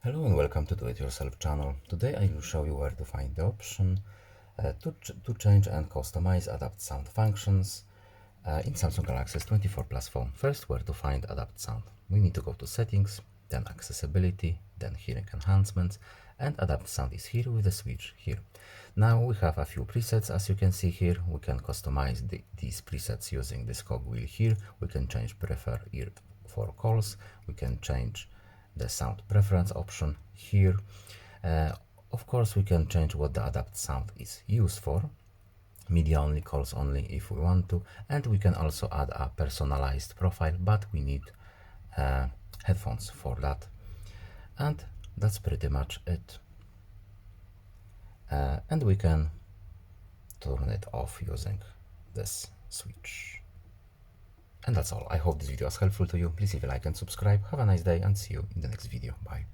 Hello and welcome to Do-It-Yourself channel. Today I will show you where to find the option to change and customize adapt sound functions in Samsung Galaxy S24 Plus phone. First, where to find adapt sound. We need to go to settings, then accessibility, then hearing enhancements, and adapt sound is here with the switch here. Now we have a few presets. As you can see here, we can customize these presets using this cogwheel here. We can change prefer ear for calls. We can change the sound preference option here. Uh, of course, we can change what the adapt sound is used for. Media only, calls only if we want to, and we can also add a personalized profile, but we need headphones for that. And that's pretty much it. And we can turn it off using this switch. And that's all. I hope this video was helpful to you. Please leave a like and subscribe. Have a nice day and see you in the next video. Bye.